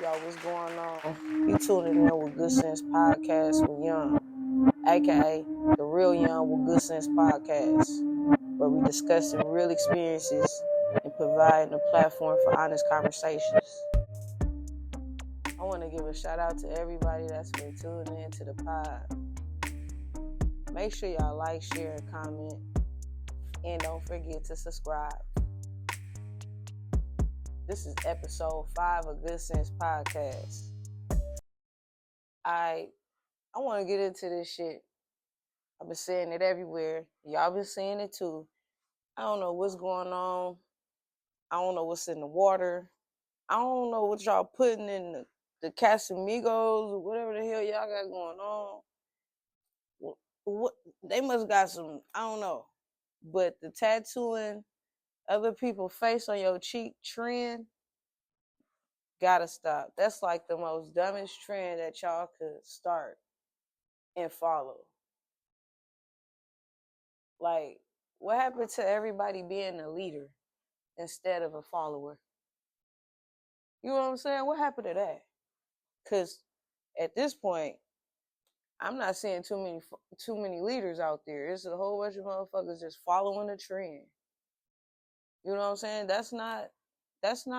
Y'all, what's going on? You tuning in with Good Sense Podcast with Young, aka the Real Young with Good Sense Podcast, where we discussing real experiences and providing a platform for honest conversations. I want to give a shout out to everybody that's been tuning in to the pod. Make sure y'all like, share, and comment, and don't forget to subscribe. This is episode 5 of Good Sense Podcast. I want to get into this shit. I've been saying it everywhere. Y'all been saying it too. I don't know what's going on. I don't know what's in the water. I don't know what y'all putting in the Casamigos or whatever the hell y'all got going on. What they must got some, I don't know. But the tattooing other people's face on your cheek trend gotta stop. That's like the most dumbest trend that y'all could start and follow. Like, what happened to everybody being a leader instead of a follower? You know what I'm saying? What happened to that? Because at this point, I'm not seeing too many leaders out there. It's a whole bunch of motherfuckers just following a trend. You know what I'm saying? That's not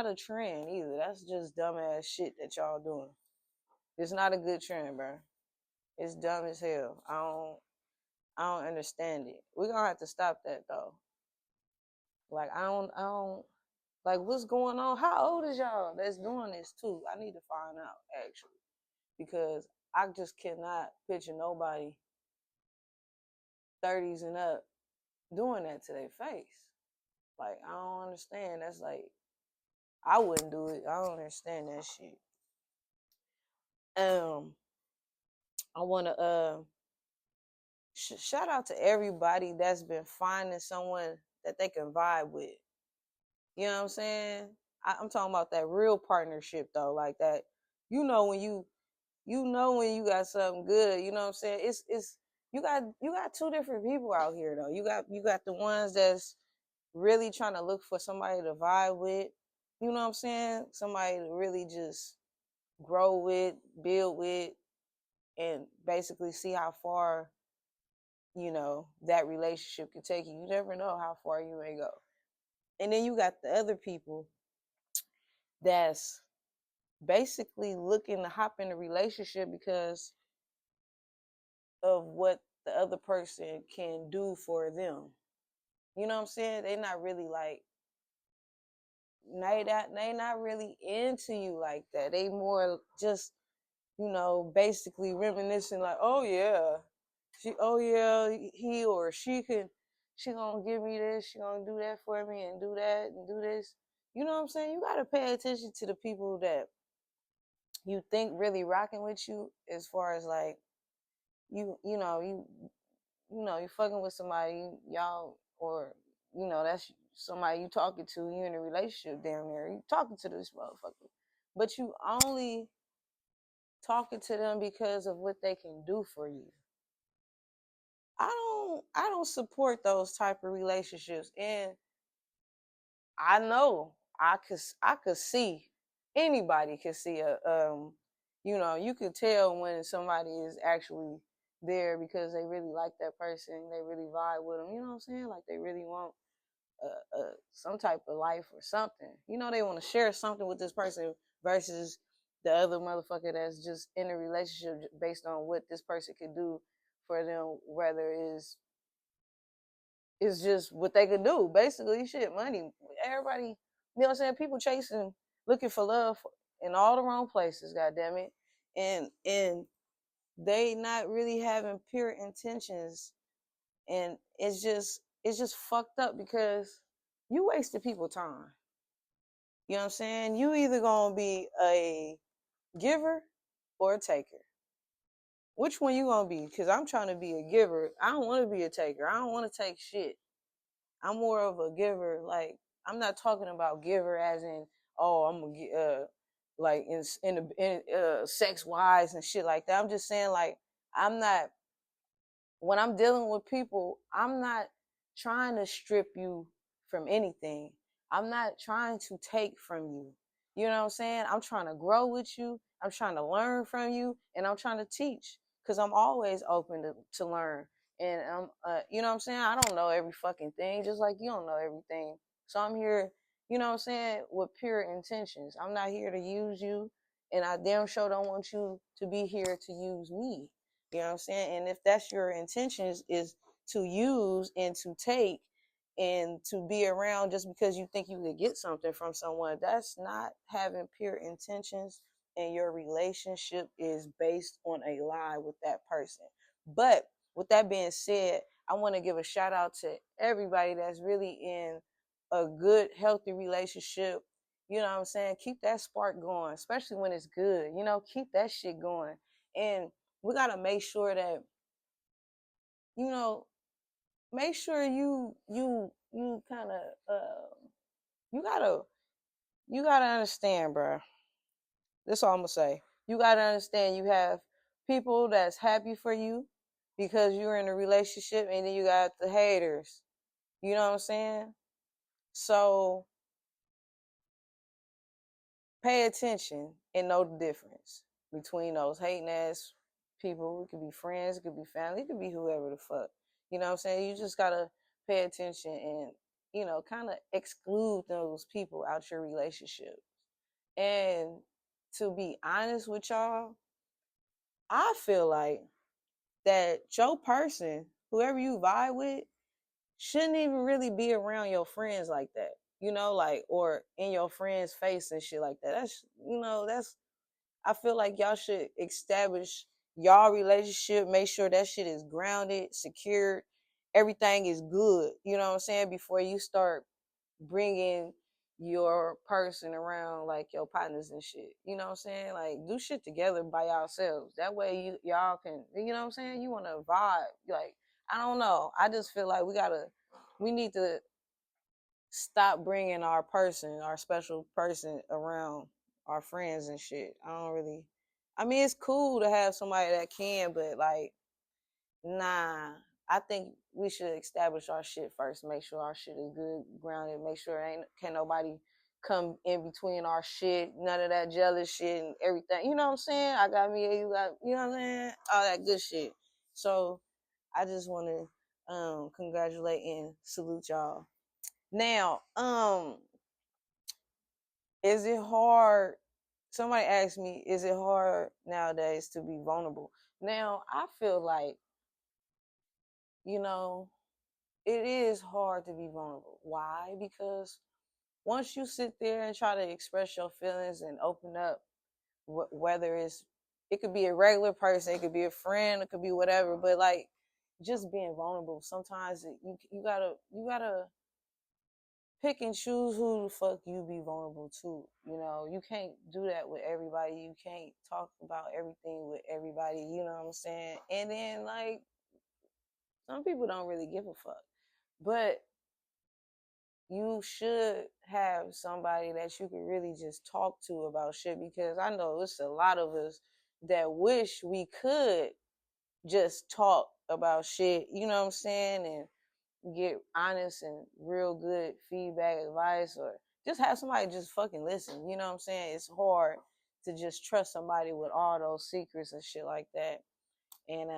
a trend either. That's just dumbass shit that y'all doing. It's not a good trend, bro. It's dumb as hell. I don't understand it. We're gonna have to stop that though. Like I don't like what's going on. How old is y'all that's doing this too? I need to find out actually. Because I just cannot picture nobody 30s and up doing that to their face. Like, I don't understand. That's like, I wouldn't do it. I don't understand that shit. I want to shout out to everybody that's been finding someone that they can vibe with. You know what I'm saying? I'm talking about that real partnership though, like that. You know when you got something good. You know what I'm saying? It's you got two different people out here though. You got the ones that's really trying to look for somebody to vibe with. You know what I'm saying? Somebody to really just grow with, build with, and basically see how far, that relationship can take you. You never know how far you may go. And then you got the other people that's basically looking to hop in a relationship because of what the other person can do for them. You know what I'm saying? They not really like they not really into you like that. They more just, basically reminiscing like, oh yeah, he or she gonna give me this, she gonna do that for me and do that and do this. You know what I'm saying? You gotta pay attention to the people that you think really rocking with you as far as like you fucking with somebody, y'all, or that's somebody you talking to, you in a relationship damn near, you talking to this motherfucker, but you only talking to them because of what they can do for you. I don't support those type of relationships, and I know I could see, anybody could see you could tell when somebody is actually there because they really like that person, they really vibe with them. You know what I'm saying? Like they really want some type of life or something. They want to share something with this person versus the other motherfucker that's just in a relationship based on what this person could do for them, whether it's just what they could do. Basically, shit, money. Everybody, you know what I'm saying? People chasing, looking for love in all the wrong places, goddamn it. And they not really having pure intentions. And it's just fucked up because you wasted people time. You know what I'm saying? You either gonna be a giver or a taker. Which one you gonna be? Because I'm trying to be a giver. I don't want to be a taker. I don't want to take shit. I'm more of a giver. Like, I'm not talking about giver as in, oh, I'm gonna get like in sex wise and shit like that. I'm just saying, like, I'm not, when I'm dealing with people, I'm not trying to strip you from anything. I'm not trying to take from you. You know what I'm saying? I'm trying to grow with you. I'm trying to learn from you, and I'm trying to teach because I'm always open to learn. And you know what I'm saying? I don't know every fucking thing, just like you don't know everything. So I'm here, you know what I'm saying, with pure intentions. I'm not here to use you, and I damn sure don't want you to be here to use me. You know what I'm saying? And if that's your intentions, is to use and to take and to be around just because you think you could get something from someone, that's not having pure intentions, and your relationship is based on a lie with that person. But with that being said, I want to give a shout out to everybody that's really in a good healthy relationship. You know what I'm saying? Keep that spark going, especially when it's good. You know, keep that shit going. And we got to make sure that, you know, make sure you kind of you gotta understand, bro. That's all I'm gonna say. You gotta understand you have people that's happy for you because you're in a relationship, and then you got the haters. You know what I'm saying? So pay attention and know the difference between those hating ass people. It could be friends, it could be family, it could be whoever the fuck. You know what I'm saying? You just gotta pay attention and, you know, kind of exclude those people out your relationship. And to be honest with y'all, I feel like that your person, whoever you vibe with, shouldn't even really be around your friends like that. You know, like, or in your friend's face and shit like that. That's, you know, that's, I feel like y'all should establish y'all relationship, make sure that shit is grounded, secured, everything is good. You know what I'm saying? Before you start bringing your person around like your partners and shit. You know what I'm saying? Like, do shit together by yourselves. That way y'all can, you know what I'm saying? You want to vibe. Like, I don't know. I just feel like we need to stop bringing our person, our special person around our friends and shit. I mean, it's cool to have somebody that can, but like, nah, I think we should establish our shit first. Make sure our shit is good, grounded. Make sure can't nobody come in between our shit. None of that jealous shit and everything. You know what I'm saying? I got me, you got, you know what I'm saying? All that good shit. So I just want to congratulate and salute y'all. Now, is it hard? Somebody asked me, is it hard nowadays to be vulnerable? Now, I feel like, you know, it is hard to be vulnerable. Why? Because once you sit there and try to express your feelings and open up, whether it could be a regular person, it could be a friend, it could be whatever, but like just being vulnerable, sometimes you gotta pick and choose who the fuck you be vulnerable to. You know, you can't do that with everybody. You can't talk about everything with everybody. You know what I'm saying? And then like some people don't really give a fuck, but you should have somebody that you can really just talk to about shit, because I know it's a lot of us that wish we could just talk about shit, you know what I'm saying, and get honest and real good feedback, advice, or just have somebody just fucking listen. You know what I'm saying? It's hard to just trust somebody with all those secrets and shit like that. And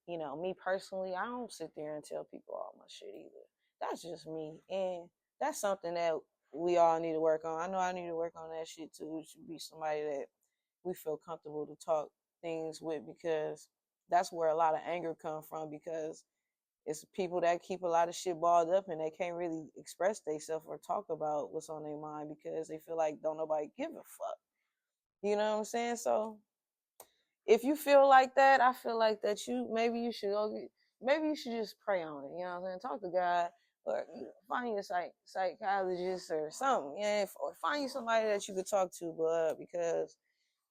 you know, me personally, I don't sit there and tell people all my shit either. That's just me. And that's something that we all need to work on. I know I need to work on that shit too. It should be somebody that we feel comfortable to talk things with, because that's where a lot of anger come from, because it's people that keep a lot of shit balled up and they can't really express themselves or talk about what's on their mind because they feel like don't nobody give a fuck. You know what I'm saying? So if you feel like that, I feel like that maybe you should maybe you should just pray on it. You know what I'm saying? Talk to God, or find you a psychologist or something. Yeah, or find you somebody that you could talk to, because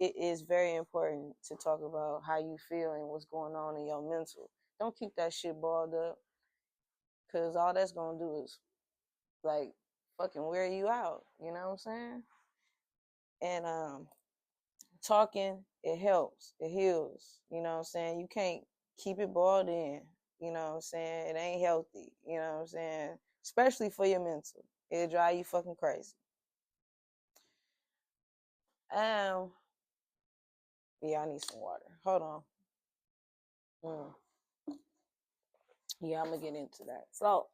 it is very important to talk about how you feel and what's going on in your mental. Don't keep that shit balled up, because all that's gonna do is like fucking wear you out. You know what I'm saying? And talking, it helps, it heals. You know what I'm saying? You can't keep it boiled in. You know what I'm saying? It ain't healthy. You know what I'm saying? Especially for your mental. It'll drive you fucking crazy. Yeah, I need some water. Hold on. Mm. Yeah, I'm gonna get into that. So,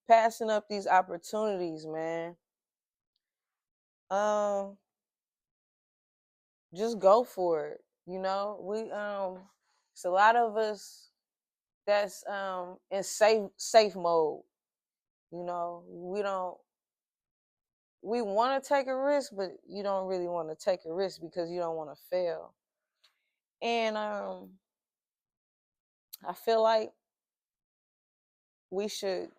passing up these opportunities, man. Um, just go for it. You know, it's a lot of us that's in safe mode. You know, we want to take a risk, but you don't really want to take a risk because you don't want to fail. And I feel like we should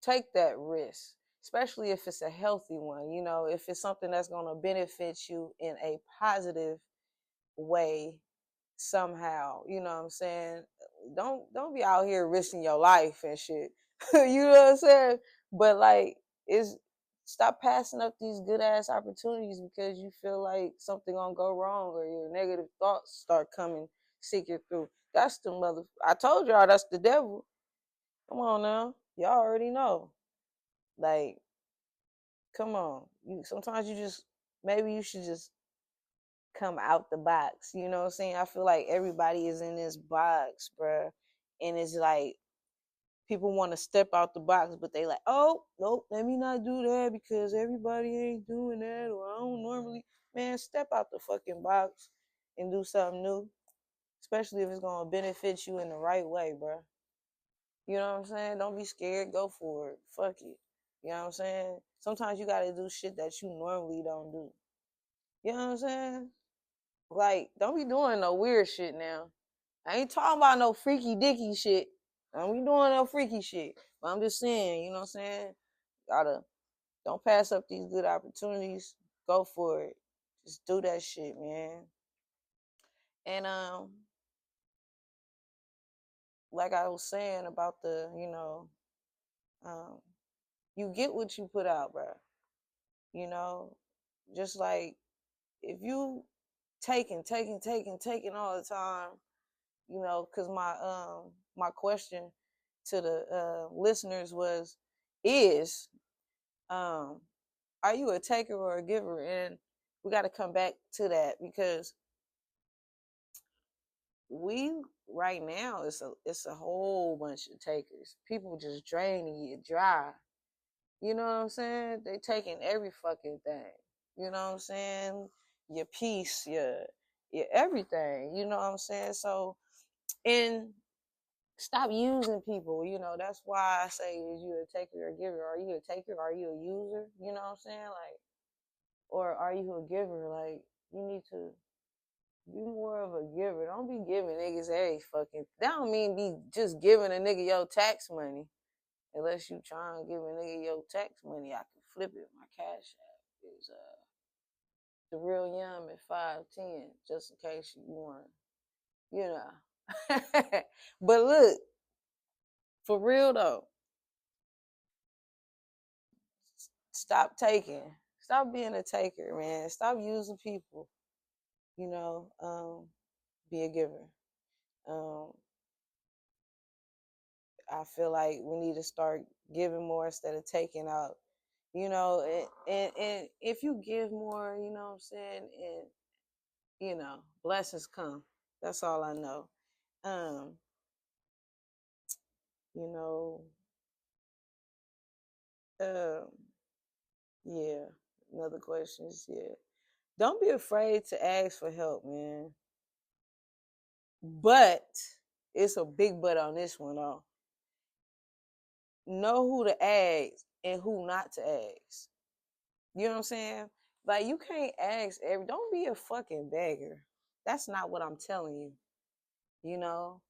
take that risk, especially if it's a healthy one. You know, if it's something that's going to benefit you in a positive way somehow. You know what I'm saying? Don't be out here risking your life and shit. You know what I'm saying? But like, it's stop passing up these good ass opportunities because you feel like something gonna go wrong or your negative thoughts start coming seeking through. That's the mother. I told y'all that's the devil. Come on now, y'all already know. Like, come on. You sometimes you just maybe you should just come out the box. You know what I'm saying? I feel like everybody is in this box, bruh. And it's like people want to step out the box, but they like, oh, nope, let me not do that because everybody ain't doing that or I don't normally. Man, step out the fucking box and do something new. Especially if it's going to benefit you in the right way, bruh. You know what I'm saying? Don't be scared. Go for it. Fuck it. You know what I'm saying? Sometimes you got to do shit that you normally don't do. You know what I'm saying? Like, don't be doing no weird shit now. I ain't talking about no freaky dicky shit. Don't be doing no freaky shit. But I'm just saying, you know what I'm saying? Don't pass up these good opportunities. Go for it. Just do that shit, man. And like I was saying about um, you get what you put out, bro. You know, just like if you taking all the time, you know, because my question to the listeners is um are you a taker or a giver? And we got to come back to that because we right now it's a whole bunch of takers. People just draining you dry. You know what I'm saying? They taking every fucking thing. You know what I'm saying? Your peace, your everything. You know what I'm saying? So, and stop using people. You know, that's why I say, is you a taker or a giver? Are you a taker? Are you a user? You know what I'm saying? Like, or are you a giver? Like, you need to be more of a giver. Don't be giving niggas every fucking. That don't mean be just giving a nigga your tax money. Unless you trying to give a nigga your tax money, I can flip it. My cash app is the real yum at 510, just in case you want, you know. But look, for real though, stop taking. Stop being a taker, man. Stop using people. You know, be a giver. Um, I feel like we need to start giving more instead of taking out. You know, and if you give more, you know what I'm saying, and you know, blessings come. That's all I know. Um, you know, um, yeah. Another question is, yeah. Don't be afraid to ask for help, man. But it's a big but on this one, though. Know who to ask and who not to ask. You know what I'm saying? Like you can't ask every. Don't be a fucking beggar. That's not what I'm telling you. You know.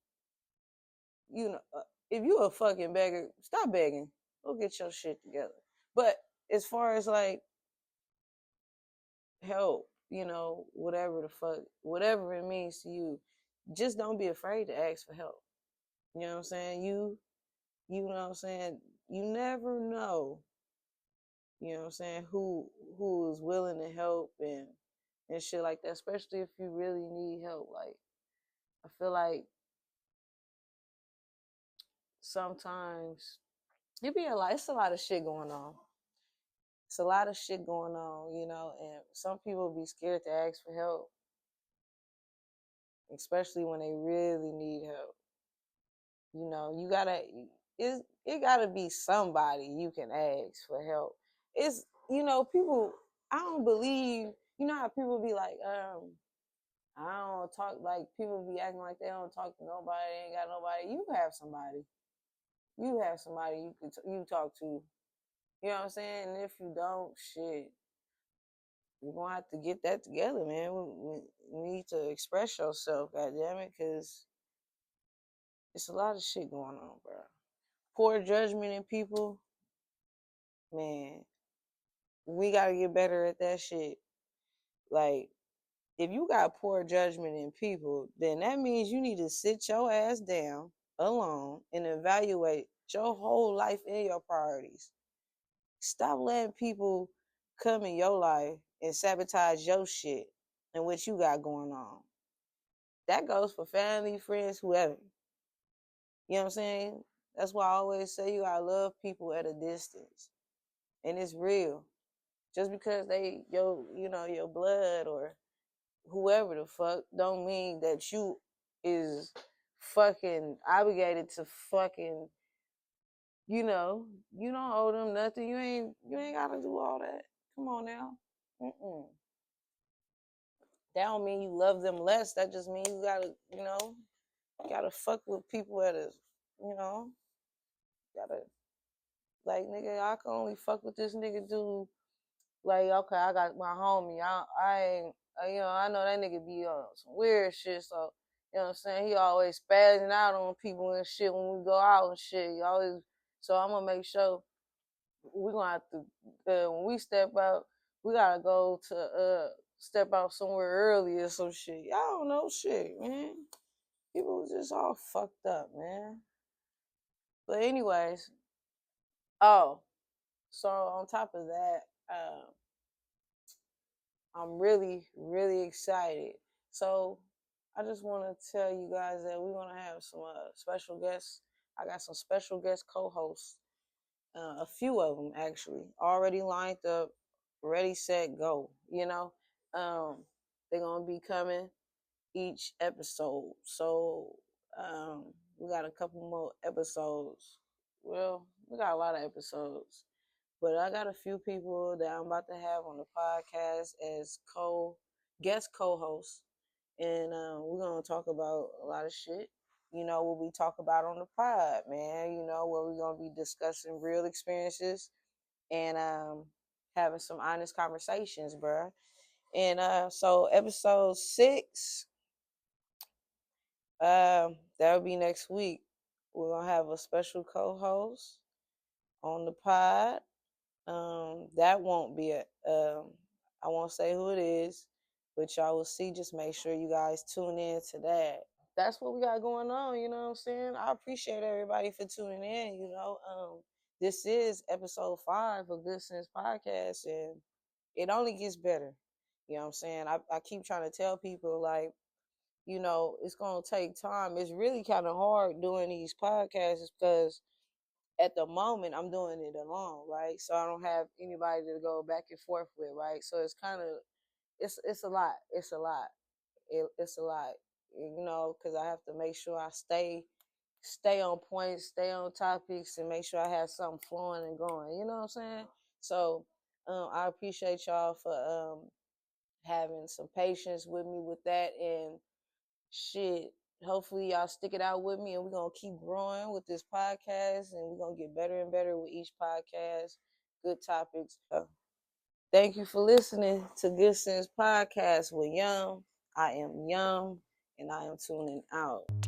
If you a fucking beggar, stop begging. Go get your shit together. But as far as like help, you know, whatever the fuck, whatever it means to you, just don't be afraid to ask for help. You know what I'm saying? You know what I'm saying? You never know, you know what I'm saying, who is willing to help and shit like that, especially if you really need help. Like I feel like sometimes it's a lot of shit going on. it's a lot of shit going on, and some people be scared to ask for help, especially when they really need help. You gotta, it gotta be somebody you can ask for help. It's, people, I don't believe, how people be like, I don't talk, like, people be acting like they don't talk to nobody, they ain't got nobody. You have somebody. You have somebody you talk to. You know what I'm saying? And if you don't, shit, you're going to have to get that together, man. We need to express yourself, goddammit, because it's a lot of shit going on, bro. Poor judgment in people, man, we got to get better at that shit. Like, if you got poor judgment in people, then that means you need to sit your ass down alone and evaluate your whole life and your priorities. Stop letting people come in your life and sabotage your shit and what you got going on. That goes for family, friends, whoever. You know what I'm saying? That's why I always say you gotta love people at a distance. And it's real. Just because they your blood or whoever the fuck don't mean that you is fucking obligated to fucking, you don't owe them nothing. You ain't gotta do all that. Come on now. That don't mean you love them less. That just means you gotta fuck with people at a, gotta, like, nigga, I can only fuck with this nigga dude. Like, okay, I got my homie. I ain't, I know that nigga be on some weird shit. So, you know what I'm saying? He always spazzing out on people and shit when we go out and shit. He always, so I'm gonna make sure we gonna have to, when we step out, we gotta go to, step out somewhere early or some shit. Y'all don't know shit, man. People was just all fucked up, man. But anyways, oh, so on top of that, I'm really, really excited. So I just want to tell you guys that we're going to have some special guests. I got some special guest co-hosts, a few of them actually, already lined up, ready, set, go. They're going to be coming each episode. So we got a couple more episodes. Well, we got a lot of episodes. But I got a few people that I'm about to have on the podcast as guest co-hosts, and we're gonna talk about a lot of shit. What we talk about on the pod, man. Where we're gonna be discussing real experiences and having some honest conversations, bruh. And so episode 6, that'll be next week. We're gonna have a special co-host on the pod. That won't be I won't say who it is, but y'all will see. Just make sure you guys tune in to that. That's what we got going on, you know what I'm saying? I appreciate everybody for tuning in, this is episode 5 of Good Sense Podcast, and it only gets better. You know what I'm saying? I keep trying to tell people, like, it's going to take time. It's really kind of hard doing these podcasts because at the moment I'm doing it alone, right? So I don't have anybody to go back and forth with, right? So it's kind of, it's a lot. It's a lot. It's a lot, because I have to make sure I stay on point, stay on topics, and make sure I have something flowing and going. You know what I'm saying? So I appreciate y'all for having some patience with me with that, and shit, hopefully y'all stick it out with me, and we're gonna keep growing with this podcast, and we're gonna get better and better with each podcast. Good topics. Thank you for listening to Good Sense Podcast with Yum. I am Yum, and I am tuning out.